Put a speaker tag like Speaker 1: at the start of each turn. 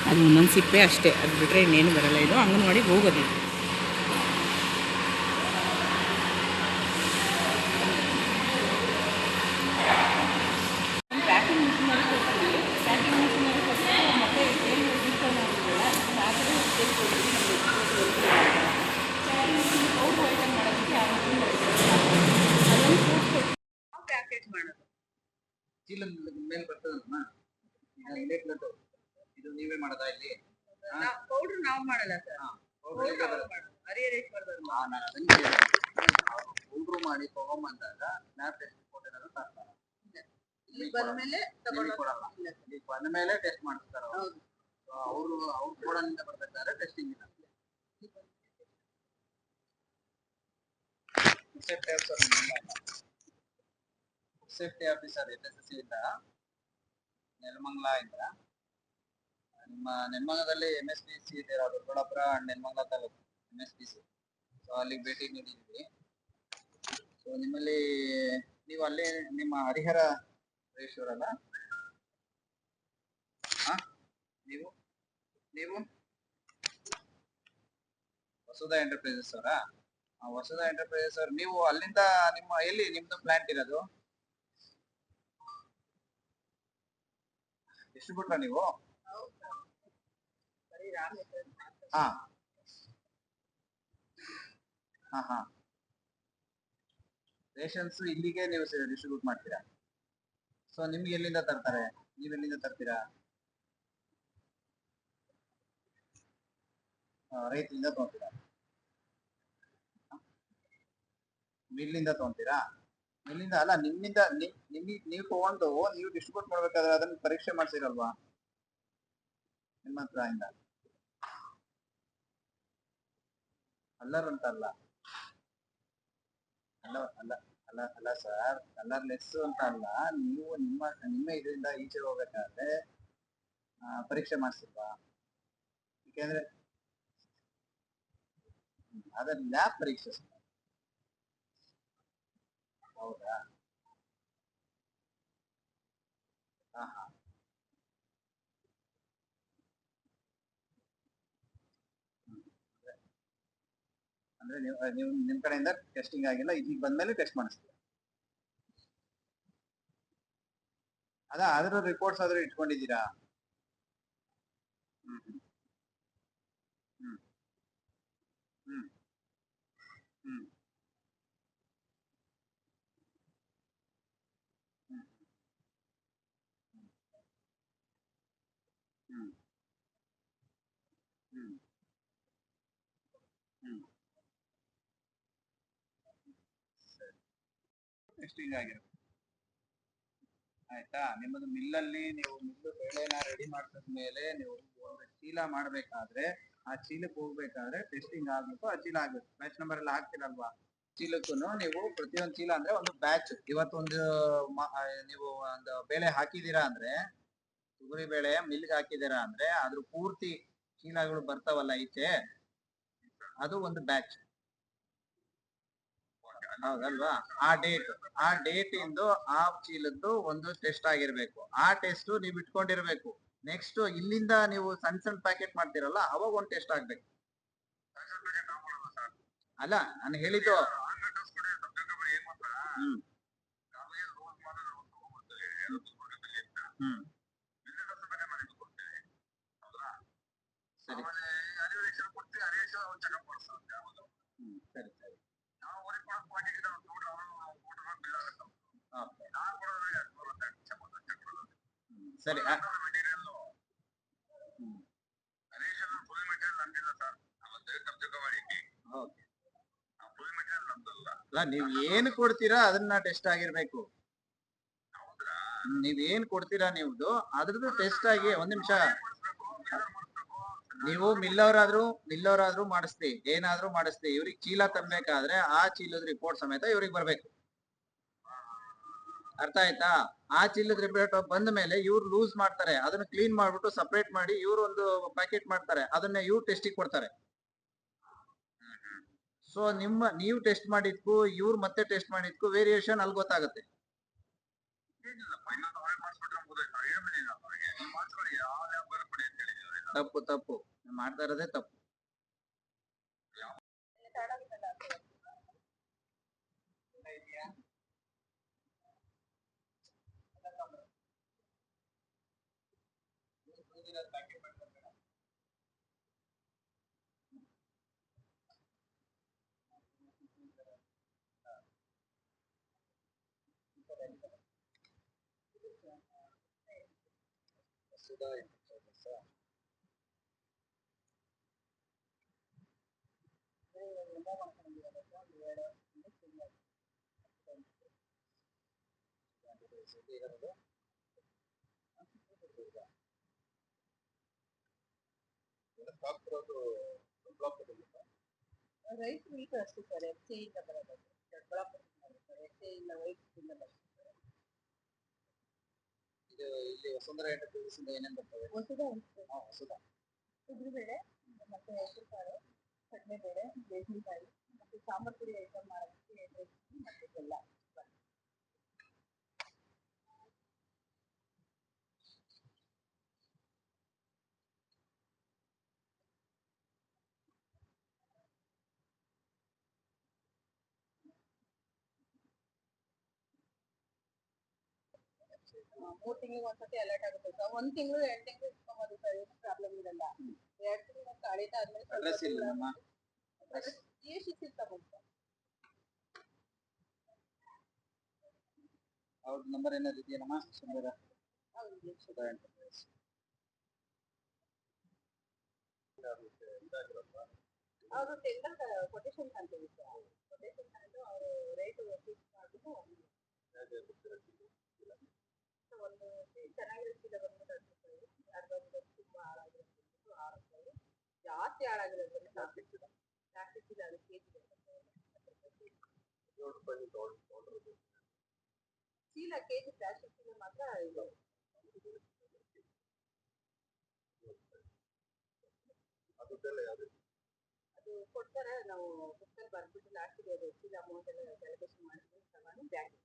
Speaker 1: ಅದು ಒಂದೊಂದು ಸಿಪ್ಪೆ ಅಷ್ಟೇ, ಅದು ಬಿಟ್ಟರೆ ಇನ್ನೇನು ಬರಲ್ಲ. ಇದು ಅಂಗನವಾಡಿಗೆ ಹೋಗೋದು.
Speaker 2: ಚೀಲ ಮೇಲೆ ಬರ್ತದಮ್ಮ, ಇದು ನೀವೇ ಮಾಡೋದಾ ಇಲ್ಲಿ?
Speaker 3: ಪೌಡರ್ ನಾವು ಮಾಡಲ್ಲ ಸರ್,
Speaker 2: ಪೌಡ್ರು ಮಾಡಿ ತಗೊಂಬಂದಾಗ ಲ್ಯಾಬ್ ಟೆಸ್ಟ್ ರಿಪೋರ್ಟ್ ಏನಾದ್ರು ತರ್ತಾರೆ.
Speaker 3: ಇಲ್ಲಿ ಬಂದ್ಮೇಲೆ
Speaker 2: ಕೊಡಲ್ಲ, ಇಲ್ಲಿ ಬಂದ್ಮೇಲೆ ಟೆಸ್ಟ್ ಮಾಡಿಸ್ತಾರೆ ಅವರು. ಅವ್ರು ಕೊಡೋದ್ರಿಂದ ಬರ್ಬೇಕಾದ್ರೆ ಟೆಸ್ಟಿಂಗ್ ಇಲ್ಲ. ಸೇಫ್ಟಿ ಆಫೀಸರ್ SSC ಇಂದ ನೆಲಮಂಗಲ ಇಂದ. ನಿಮ್ಮ ನೆಲಮಂಗಲದಲ್ಲಿ MSPC ಇದೆ, ದೊಡ್ಡಬಳ್ಳಾಪುರ ನೆಲಮಂಗಲ ತಾಲೂಕು MSPC. ಸೊ ಅಲ್ಲಿಗೆ ಭೇಟಿ ನೀಡಿದ್ವಿ. ಸೊ ನಿಮ್ಮಲ್ಲಿ ನೀವು ಅಲ್ಲಿ ನಿಮ್ಮ ಹರಿಹರ ಅಲ್ಲ? ನೀವು ನೀವು ವಸುಧಾ ಎಂಟರ್ಪ್ರೈಸಸ್ ಅವರಾ? ವಸುಧಾ ಎಂಟರ್ಪ್ರೈಸಸ್ ಅವ್ರು. ನೀವು ಅಲ್ಲಿಂದ ನಿಮ್ಮ ಎಲ್ಲಿ ನಿಮ್ದು ಪ್ಲಾಂಟ್ ಇರೋದು? ಡಿಸ್ಟ್ರಿಬ್ಯೂಟರ್ ನೀವು? ಹಾ ಹಾ ಹಾ. ರೇಷನ್ಸ್ ಇಲ್ಲಿಗೆ ನೀವು ಡಿಸ್ಟ್ರಿಬ್ಯೂಟ್ ಮಾಡ್ತೀರಾ? ಸೊ ನಿಮ್ಗೆ ಎಲ್ಲಿಂದ ತರ್ತಾರೆ? ನೀವೆಲ್ಲಿಂದ ತರ್ತೀರಾ? ರೈತರಿಂದ ತಗೊಂತೀರಾ? ಮಿಲ್ಲಿಂದ ತಗೊಂತೀರಾ? ಮಿಲ್ಲಿಂದ ಅಲ್ಲ, ನಿಮ್ಮಿಂದ ನೀವು ತಗೊಂಡು ನೀವು ಡಿಸ್ಟ್ರಿಬ್ಯೂಟ್ ಮಾಡ್ಬೇಕಾದ್ರೆ ಅದನ್ನ ಪರೀಕ್ಷೆ ಮಾಡ್ಸಿರಲ್ವಾ ನಿಮ್ಮ ಹತ್ರ ಇಂದ? ಕಲ್ಲರ್ ಅಂತಲ್ಲ, ಅಲ್ಲ ಅಲ್ಲ ಅಲ್ಲ ಅಲ್ಲ ಸರ್, ಕಲರ್ಲೆಸ್ ಅಂತ ಅಲ್ಲ. ನೀವು ನಿಮ್ಮ ಇದರಿಂದ ಈಚೆ ಹೋಗ್ಬೇಕಾದ್ರೆ ಪರೀಕ್ಷೆ ಮಾಡಿಸಿಲ್ವಾ? ಯಾಕೆಂದ್ರೆ ಅದ ಲ್ಯಾಬ್ ಪರೀಕ್ಷೆ. ಹೌದಾ? ಹಾ ಹಾ. ಅಂದ್ರೆ ನೀವು ನಿಮ್ ಕಡೆಯಿಂದ ಟೆಸ್ಟಿಂಗ್ ಆಗಿಲ್ಲ, ಇಲ್ಲಿಗೆ ಬಂದ್ಮೇಲೆ ಟೆಸ್ಟ್ ಮಾಡಿಸ್ತೀವಿ. ಅದ್ರ ರಿಪೋರ್ಟ್ಸ್ ಆದ್ರೂ ಇಟ್ಕೊಂಡಿದ್ದೀರಾ? ಹ್ಮ್ ಹ್ಮ್ ಹ್ಮ್ ಹ್ಮ್ ಹ್ಮ್ ಹ್ಮ್ ಹ್ಮ್ ಹ್ಮ್. ಟೆಸ್ಟಿಂಗ್ ಆಗಿರುತ್ತೆ. ಆಯ್ತಾ? ನಿಮ್ಮದು ಮಿಲ್ಲಲ್ಲಿ ನೀವು ಮಿಲ್ಲು ಬೆಳೆನ ರೆಡಿ ಮಾಡಿದ್ಮೇಲೆ ನೀವು ಒಂದು ಚೀಲ ಮಾಡ್ಬೇಕಾದ್ರೆ ಆ ಚೀಲಕ್ಕೆ ಹೋಗ್ಬೇಕಾದ್ರೆ ಟೆಸ್ಟಿಂಗ್ ಆಗ್ಬೇಕು. ಆ ಚೀಲ ಆಗ್ಬೇಕು. ಬ್ಯಾಚ್ ನಂಬರ್ ಎಲ್ಲ ಹಾಕ್ತಿರಲ್ವಾ? ಚೀಲಕ್ಕೂ ನೀವು ಪ್ರತಿಯೊಂದು ಚೀಲ ಅಂದ್ರೆ ಒಂದು ಬ್ಯಾಚ್. ಇವತ್ತೊಂದು ನೀವು ಒಂದು ಬೆಳೆ ಹಾಕಿದೀರಾ ಅಂದ್ರೆ, ತೊಗರಿ ಬೆಳೆ ಮಿಲ್ಗೆ ಹಾಕಿದೀರಾ ಅಂದ್ರೆ ಅದ್ರ ಪೂರ್ತಿ ಚೀಲಗಳು ಬರ್ತಾವಲ್ಲ ಈಚೆ, ಅದು ಒಂದು ಬ್ಯಾಚ್. ಹೌದಲ್ವಾ? ಆ ಡೇಟ್ ಇಂದು ಆ ಚೀಲದ್ದು ಒಂದು ಟೆಸ್ಟ್ ಆಗಿರ್ಬೇಕು. ಆ ಟೆಸ್ಟ್ ನೀವು ಇಟ್ಕೊಂಡಿರ್ಬೇಕು. ನೆಕ್ಸ್ಟ್ ಇಲ್ಲಿಂದ ನೀವು ಸಣ್ಣ ಸಣ್ಣ ಪ್ಯಾಕೆಟ್ ಮಾಡ್ತೀರಲ್ಲ, ಅವಾಗ ಒಂದು ಟೆಸ್ಟ್ ಆಗ್ಬೇಕು. ಅಲ್ಲ ನಾನು ಹೇಳಿದ್ದು. ಹ್ಮ್ ಹ್ಮ್ ಸರಿ ಸರಿ ಸರಿ. ಸರಿ. ಅಲ್ಲ, ನೀವ್ ಏನ್ ಕೊಡ್ತೀರಾ ಅದನ್ನ ಟೆಸ್ಟ್ ಆಗಿರ್ಬೇಕು. ನೀವ್ ಏನ್ ಕೊಡ್ತೀರಾ ನೀವ್ದು ಅದ್ರದ್ದು ಟೆಸ್ಟ್ ಆಗಿ. ಒಂದ್ ನಿಮಿಷ, ನೀವು ಮಿಲ್ಲವರಾದ್ರೂ ಮಾಡಿಸ್ತಿ, ಏನಾದ್ರೂ ಮಾಡಿಸ್ತಿ, ಇವ್ರಿಗೆ ಚೀಲ ತರ್ಬೇಕಾದ್ರೆ ಆ ಚೀಲದ ರಿಪೋರ್ಟ್ ಸಮೇತ ಇವ್ರಿಗೆ ಬರ್ಬೇಕು. ಅರ್ಥ ಆಯ್ತಾ? ಆ ಚೀಲದ ರಿಪೇಟ್ ಬಂದ ಮೇಲೆ ಇವ್ರು ಲೂಸ್ ಮಾಡ್ತಾರೆ, ಅದನ್ನ ಕ್ಲೀನ್ ಮಾಡ್ಬಿಟ್ಟು ಸಪರೇಟ್ ಮಾಡಿ ಇವ್ರು ಒಂದು ಪ್ಯಾಕೆಟ್ ಮಾಡ್ತಾರೆ, ಅದನ್ನ ಇವ್ರು ಟೆಸ್ಟಿಗೆ ಕೊಡ್ತಾರೆ. ಸೊ ನೀವು ಟೆಸ್ಟ್ ಮಾಡಿದ್ಕು ಇವ್ರು ಮತ್ತೆ ಟೆಸ್ಟ್ ಮಾಡಿದ್ಕು ವೇರಿಯೇಷನ್ ಅಲ್ಲಿ ಗೊತ್ತಾಗುತ್ತೆ. ತಪ್ಪು ತಪ್ಪು ಮಾಡ್ತಾ ಇರೋದೇ ತಪ್ಪು.
Speaker 3: ರೈಸ್ ಮಿಲ್ಕ್ ಅಷ್ಟೇ ಸರ್, ಎಫ್ ಇಂದ ಬರೋದು ದೊಡ್ಡಬಳ್ಳಾಪುರದಿಂದ ಸರ್, ಎಫ್ ಇಲ್ಲ ವೈಟ್ ಇಂದ ಬರ್ತದೆ.
Speaker 2: ಇದು ಇಲ್ಲಿ ವಸುಂಧರಾ ಎಂಟರ್ಪ್ರೈಸಸ್ ಇಂದ ಏನೇನು ಬರ್ತವೆ?
Speaker 3: ಹೊಸದ ಉದ್ದಿನಬೇಳೆ ಮತ್ತೆ ಹೆಸರುಕಾಳು, ಕಡಲೆಬೇಳೆ, ಮೆಣಸಿನಕಾಯಿ ಮತ್ತೆ ಸಾಂಬಾರ್ ಪುಡಿ ಐಟಮ್ ಮಾಡೋದಕ್ಕೆ ಮತ್ತೆ ಬೆಲ್ಲ. ಮೂರ್ ತಿಂಗಳಿಗೆ ಒಂದ್ಸತಿ ಅಲರ್ಟ್ ಆಗುತ್ತೆ ಸರ್. 1 ತಿಂಗಳು 2 ತಿಂಗಳು ಇಟ್ಕೊಬೋದು ಸರ್, ಏನು ಪ್ರಾಬ್ಲಮ್ ಇರಲ್ಲ. 2 ತಿಂಗಳು ಕಳೀತಾದ್ಮೇಲೆ
Speaker 2: ಅಡ್ರೆಸ್ ಇಲ್ಲ ನಮ್ಮ
Speaker 3: GST ತಗೊಂಡು
Speaker 2: ಅವ್ರ ನಂಬರ್ ಏನಾದ್ರು ಇದೆಯಾ ನಮ್ಮ ಸುಂದರ
Speaker 3: ಹೌದು
Speaker 2: ಎಂಟರ್ಪ್ರೈಸ್?
Speaker 3: ಅವರು ಟೆಂಡರ್ ಕೊಟೇಶನ್ ಅಂತೀವಿ ಸರ್, ಕೊಟೇಶನ್ ತಂದು ಅವರು ರೇಟ್ ಫಿಕ್ಸ್ ಮಾಡಿಬಿಟ್ಟು ಒಂದು ಚೆನ್ನಾಗಿರೋ ಚೀಲ ಬಂದ್ಬಿಟ್ಟು 10 ರೂಪಾಯಿ, ಅರ್ಧ ತುಂಬಾ ಹಾಳಾಗಿರೋದು 6 ರೂಪಾಯಿ, ಜಾಸ್ತಿ ಹಾಳಾಗಿರೋದು ಪ್ಲಾಸ್ಟಿಕ್ ಚೀಲ ಅದು ಕೆಜಿ ಚೀಲ ಕೆಜಿ ಪ್ಲಾಸ್ಟಿಕ್ ಚೀಲ ಮಾತ್ರ ಇದು ಅದು ಕೊಡ್ತಾರೆ. ನಾವು ಬುಕ್ಕಲ್ಲಿ ಬರ್ಬಿಟ್ಟು ಲಾಸ್ಟಿಗೆ ಅದು ಚೀಲ ಅಮೌಂಟ್ ಎಲ್ಲ ಕ್ಯಾಲ್ಕುಲೇಷನ್ ಮಾಡಿಕೊಂಡು ತಗೊಂಡು ಬ್ಯಾಂಕ್